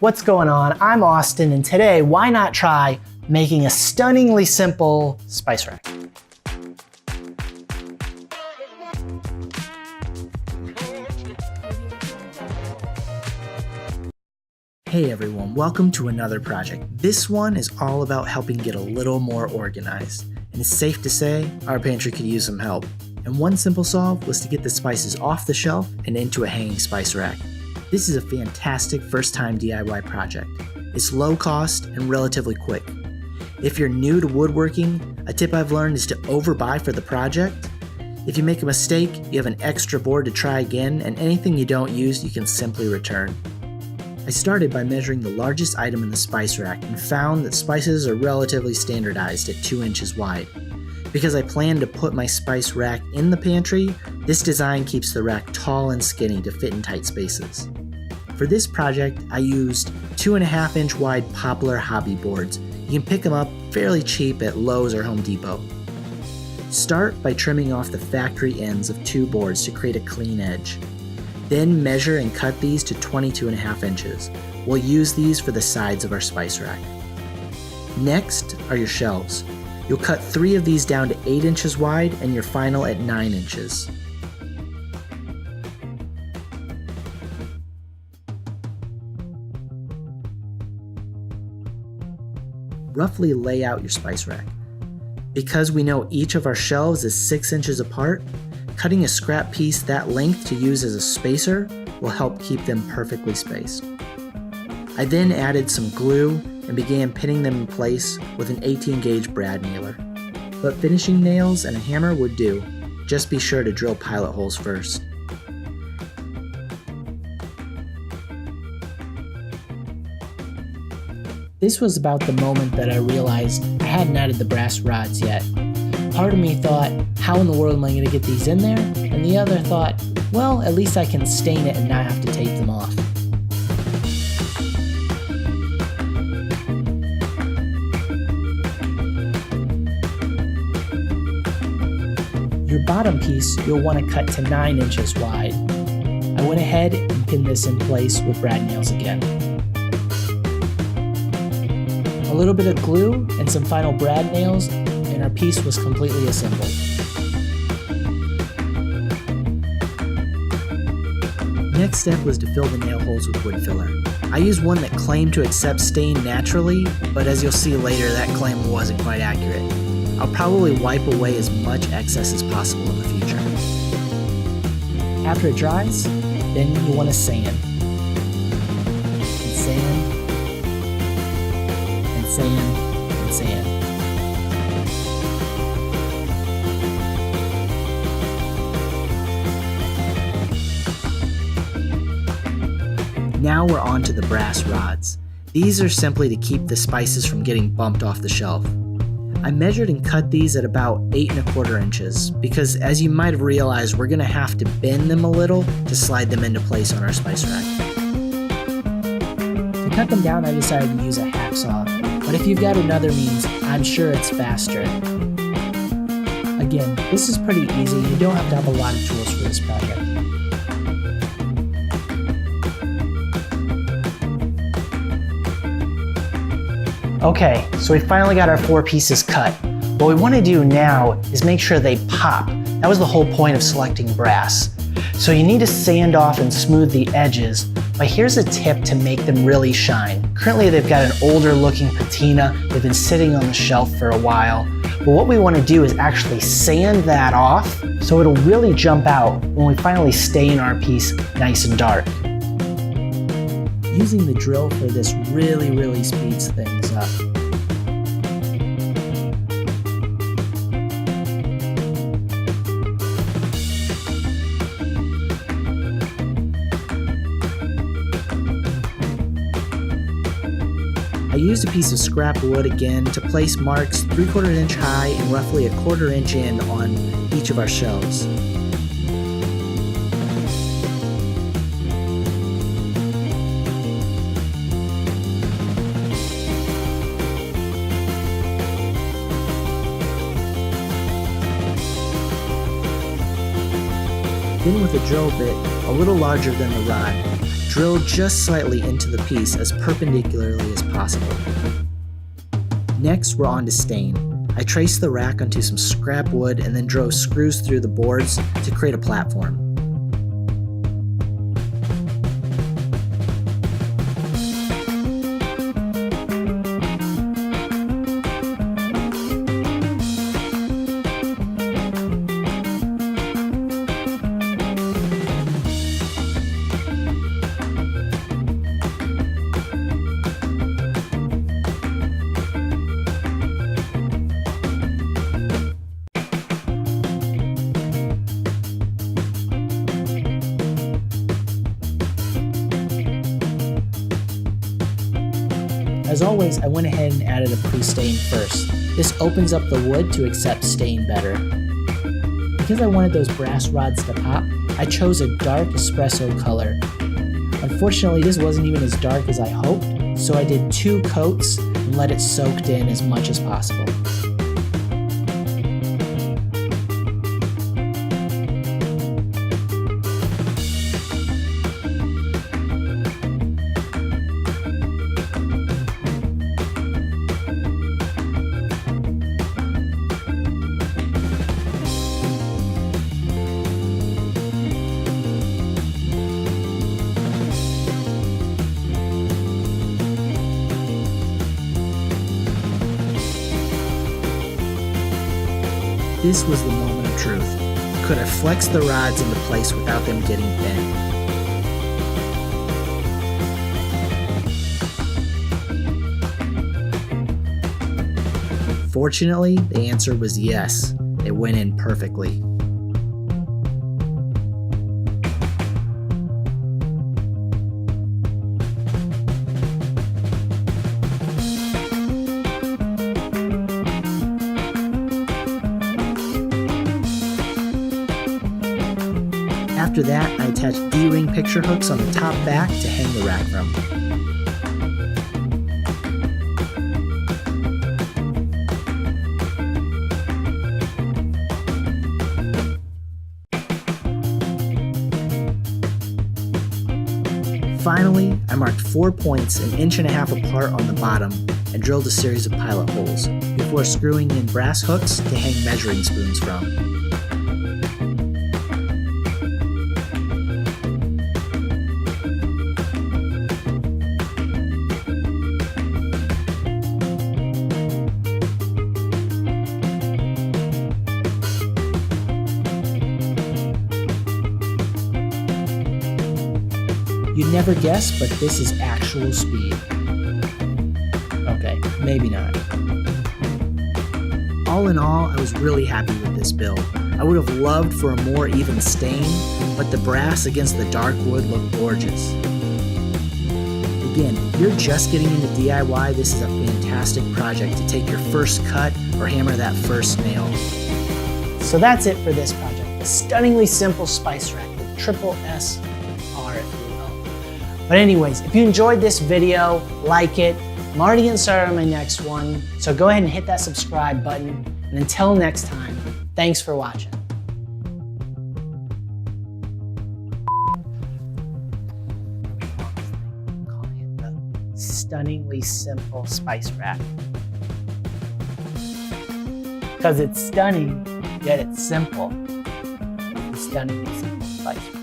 What's going on? I'm Austin, and today, why not try making a stunningly simple spice rack? Hey everyone, welcome to another project. This one is all about helping get a little more organized. And it's safe to say, our pantry could use some help. And one simple solve was to get the spices off the shelf and into a hanging spice rack. This is a fantastic first-time DIY project. It's low cost and relatively quick. If you're new to woodworking, a tip I've learned is to overbuy for the project. If you make a mistake, you have an extra board to try again, and anything you don't use, you can simply return. I started by measuring the largest item in the spice rack and found that spices are relatively standardized at 2 inches wide. Because I plan to put my spice rack in the pantry, this design keeps the rack tall and skinny to fit in tight spaces. For this project, I used 2.5 inch wide Poplar hobby boards. You can pick them up fairly cheap at Lowe's or Home Depot. Start by trimming off the factory ends of 2 boards to create a clean edge. Then measure and cut these to 22.5 inches. We'll use these for the sides of our spice rack. Next are your shelves. You'll cut 3 of these down to 8 inches wide and your final at 9 inches. Roughly lay out your spice rack. Because we know each of our shelves is 6 inches apart, cutting a scrap piece that length to use as a spacer will help keep them perfectly spaced. I then added some glue and began pinning them in place with an 18 gauge brad nailer. But finishing nails and a hammer would do. Just be sure to drill pilot holes first. This was about the moment that I realized I hadn't added the brass rods yet. Part of me thought, how in the world am I going to get these in there? And the other thought, well, at least I can stain it and not have to tape them off. Your bottom piece you'll want to cut to 9 inches wide. I went ahead and pinned this in place with brad nails again. A little bit of glue and some final brad nails, and our piece was completely assembled. Next step was to fill the nail holes with wood filler. I used one that claimed to accept stain naturally, but as you'll see later, that claim wasn't quite accurate. I'll probably wipe away as much excess as possible in the future. After it dries, then you want to sand. And sand. And sand. And sand. Now we're on to the brass rods. These are simply to keep the spices from getting bumped off the shelf. I measured and cut these at about 8.25 inches because, as you might have realized, we're going to have to bend them a little to slide them into place on our spice rack. To cut them down, I decided to use a hacksaw, but if you've got another means, I'm sure it's faster. Again, this is pretty easy. You don't have to have a lot of tools for this project. Okay, so we finally got our 4 pieces cut. What we want to do now is make sure they pop. That was the whole point of selecting brass. So you need to sand off and smooth the edges, but here's a tip to make them really shine. Currently they've got an older looking patina. They've been sitting on the shelf for a while. But what we want to do is actually sand that off so it'll really jump out when we finally stain our piece nice and dark. Using the drill for this really speeds things up. I used a piece of scrap wood again to place marks 3/4 inch high and roughly 1/4 inch in on each of our shelves. Then with a drill bit a little larger than the rod, Drill just slightly into the piece as perpendicularly as possible. Next, we're on to stain. I traced the rack onto some scrap wood and then drove screws through the boards to create a platform. As always, I went ahead and added a pre-stain first. This opens up the wood to accept stain better. Because I wanted those brass rods to pop, I chose a dark espresso color. Unfortunately, this wasn't even as dark as I hoped, so I did 2 coats and let it soak in as much as possible. This was the moment of truth. Could I flex the rods into place without them getting bent? Fortunately, the answer was yes. It went in perfectly. After that, I attached D-ring picture hooks on the top back to hang the rack from. Finally, I marked 4 points 1.5 inches apart on the bottom and drilled a series of pilot holes before screwing in brass hooks to hang measuring spoons from. You'd never guess, but this is actual speed. Okay, maybe not. All in all, I was really happy with this build. I would have loved for a more even stain, but the brass against the dark wood looked gorgeous. Again, if you're just getting into DIY, this is a fantastic project to take your first cut or hammer that first nail. So that's it for this project. A stunningly simple spice rack with triple S R, if you will. But anyways, if you enjoyed this video, like it. I'm already getting started on my next one, so go ahead and hit that subscribe button. And until next time, thanks for watching. Calling it the stunningly simple spice rack. Because it's stunning, yet it's simple. The stunningly simple spice rack.